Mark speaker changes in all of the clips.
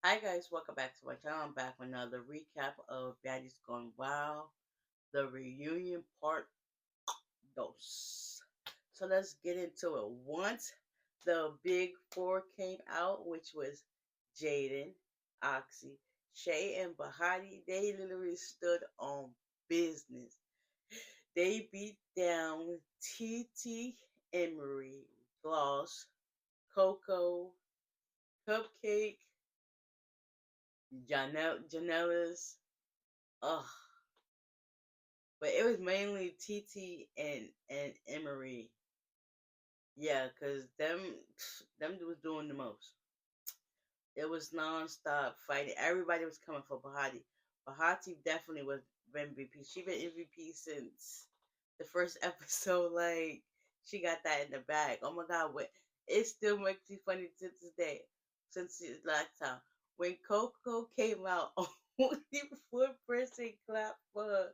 Speaker 1: Hi guys, welcome back to my channel. I'm back with another recap of Baddies Gone Wild, the reunion part dos. So let's get into it. Once the big four came out, which was Jaden, Oxy, Shay, and Bahati, they literally stood on business. They beat down TT, Emery, Gloss, Coco, Cupcake, Janella's. Ugh, but it was mainly TT and Emery. Yeah, cause them was doing the most. It was non-stop fighting. Everybody was coming for Bahati. Bahati definitely was MVP. She been MVP since the first episode. Like she got that in the bag. Oh my god, what it still makes me funny to this day. Since his last time. When Coco came out, only one person clapped for her.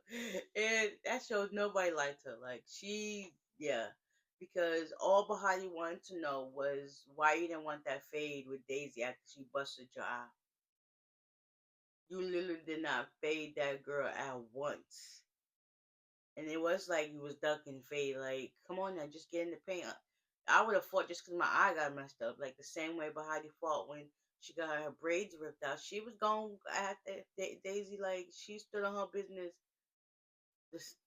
Speaker 1: And that shows nobody liked her. Like she yeah. Because all Bahati wanted to know was why you didn't want that fade with Daisy after she busted your eye. You literally did not fade that girl at once. And it was like you was ducking fade. Like, come on now, just get in the paint. I would have fought just because my eye got messed up. Like the same way Bahati fought when she got her braids ripped out. She was going after Daisy like she stood on her business this,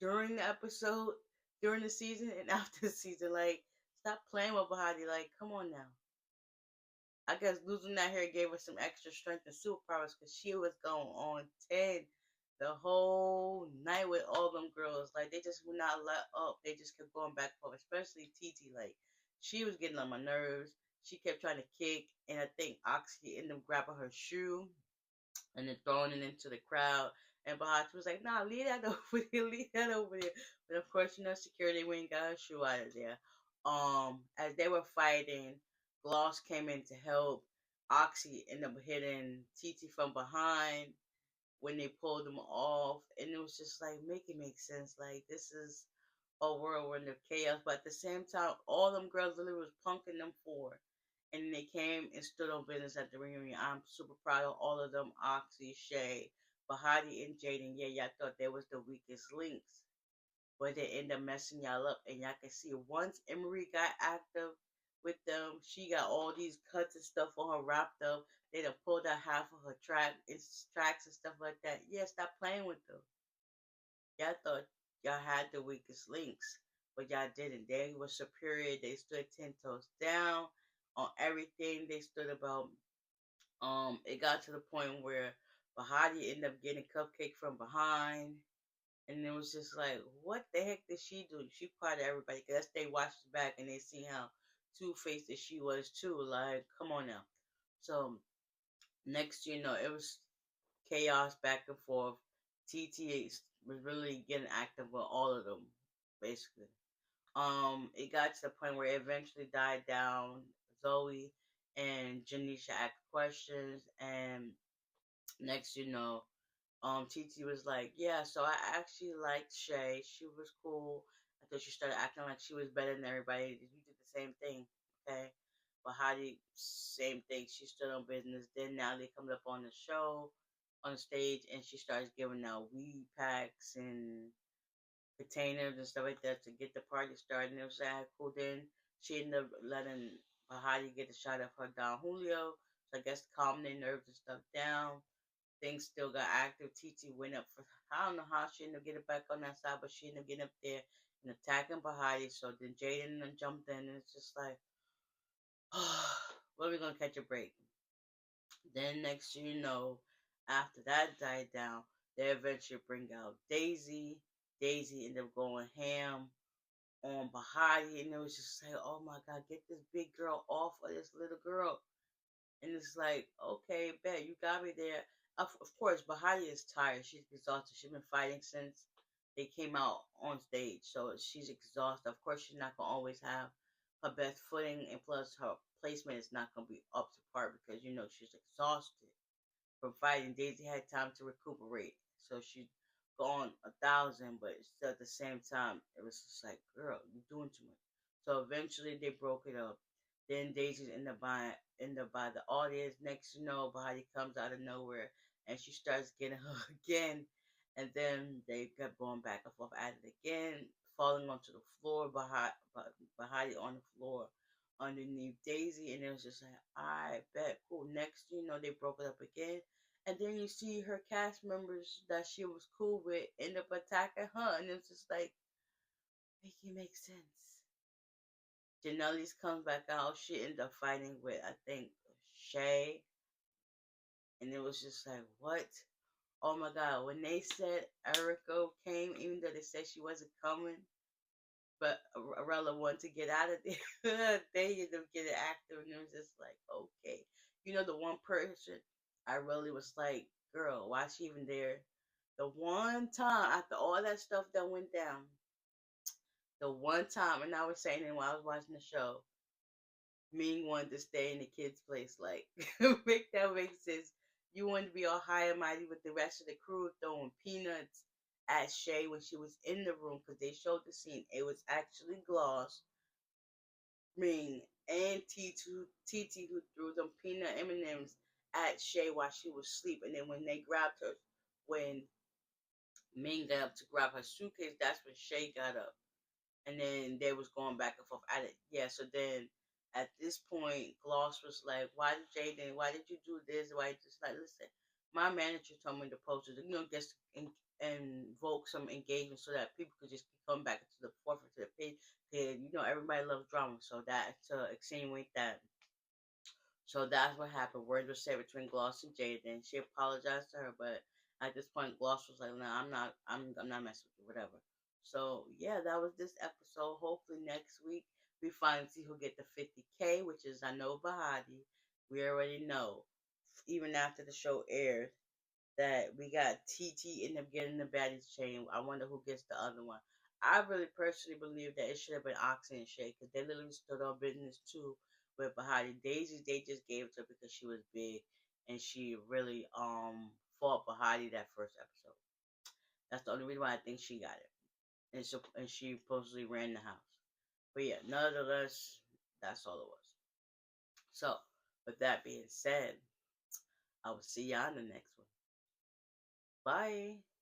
Speaker 1: during the episode, during the season, and after the season. Like, stop playing with Bahati. Like, come on now. I guess losing that hair gave her some extra strength and superpowers because she was going on 10 the whole night with all them girls. Like, they just would not let up. They just kept going back and forth, especially TT. Like, she was getting on my nerves. She kept trying to kick, and I think Oxy ended up grabbing her shoe and then throwing it into the crowd. And Bahati was like, "Nah, leave that over there, leave that over there." But of course, security went and got her shoe out of there. As they were fighting, Gloss came in to help. Oxy ended up hitting TT from behind when they pulled them off, and it was just like make it make sense. Like this is a whirlwind of chaos, but at the same time, all them girls literally was punking them for. And they came and stood on business at the reunion. I'm super proud of all of them. Oxy, Shay, Bahati, and Jaden. Yeah, y'all thought they was the weakest links. But they end up messing y'all up. And y'all can see once Emery got active with them, she got all these cuts and stuff on her wrapped up. They done pulled out half of her tracks and stuff like that. Yeah, stop playing with them. Y'all thought y'all had the weakest links, but y'all didn't. They were superior. They stood 10 toes down on everything. They stood about. It got to the point where Bahati ended up getting Cupcake from behind, and it was just like, what the heck did she do? She part of everybody. Cause they watched it back and they see how two faced she was too. Like, come on now. So next, it was chaos back and forth. TTA was really getting active with all of them, basically. It got to the point where it eventually died down. Zoe and Janisha asked questions, and next, TT was like, "Yeah, so I actually liked Shay. She was cool until she started acting like she was better than everybody. You did the same thing, okay?" But Heidi, same thing. She stood on business. Then now they come up on the show, on the stage, and she starts giving out weed packs and containers and stuff like that to get the party started. And it was like, cool. Then she ended up letting Bahati get a shot of her Don Julio. So I guess calm their nerves and stuff down. Things still got active. TT went up for, I don't know how she ended up getting back on that side, but she ended up getting up there and attacking Bahati. So then Jaden jumped in, and it's just like, when are we going to catch a break? Then next you know, after that died down, they eventually bring out Daisy. Daisy ended up going ham on Bahati, and it was just like, oh my god, get this big girl off of this little girl. And it's like, okay, bet you got me there. Of course, Bahati is tired. She's exhausted. She's been fighting since they came out on stage, so she's exhausted. Of course, she's not gonna always have her best footing, and plus her placement is not gonna be up to par because she's exhausted from fighting. Daisy had time to recuperate, so she's gone 1,000, but still at the same time, it was just like, girl, you're doing too much. So eventually, they broke it up. Then Daisy's in the by the audience. Next you know, Bahati comes out of nowhere and she starts getting her again. And then they kept going back and forth at it again, falling onto the floor, Bahati on the floor underneath Daisy. And it was just like, I bet, cool. Next, they broke it up again. And then you see her cast members that she was cool with end up attacking her. And it's just like, make it make sense. Janelle's comes back out. She ended up fighting with, I think, Shay. And it was just like, what? Oh my God. When they said Erica came, even though they said she wasn't coming, but Arella wanted to get out of there, they ended up getting active. And it was just like, okay. The one person I really was like, girl, why is she even there? The one time after all that stuff that went down, the one time, and I was saying it while I was watching the show, Ming wanted to stay in the kid's place. Like, make that make sense. You wanted to be all high and mighty with the rest of the crew throwing peanuts at Shay when she was in the room because they showed the scene. It was actually Gloss, Ming, and TT who threw them peanut M&Ms at Shay while she was asleep. And then when they grabbed her, when Ming got up to grab her suitcase, that's when Shay got up. And then they was going back and forth at it. Yeah, so then at this point, Gloss was like, why did you do this? Why just like, listen, my manager told me to post it, just invoke some engagement so that people could just come back to the forefront to the page. And, everybody loves drama, so that to extenuate that. So that's what happened. Words were said between Gloss and Jada. Then she apologized to her, but at this point, Gloss was like, "No, I'm not. I'm not messing with you. Whatever." So yeah, that was this episode. Hopefully next week we finally see who get the 50K, which is I know Bahati. We already know, even after the show aired, that we got TT end up getting the Baddies chain. I wonder who gets the other one. I really personally believe that it should have been Oxy and Shay because they literally stood on business too with Bahati. Daisy, they just gave it to her because she was big and she really fought Bahati that first episode. That's the only reason why I think she got it. And she supposedly ran the house. But yeah, nonetheless, that's all it was. So, with that being said, I will see y'all in the next one. Bye.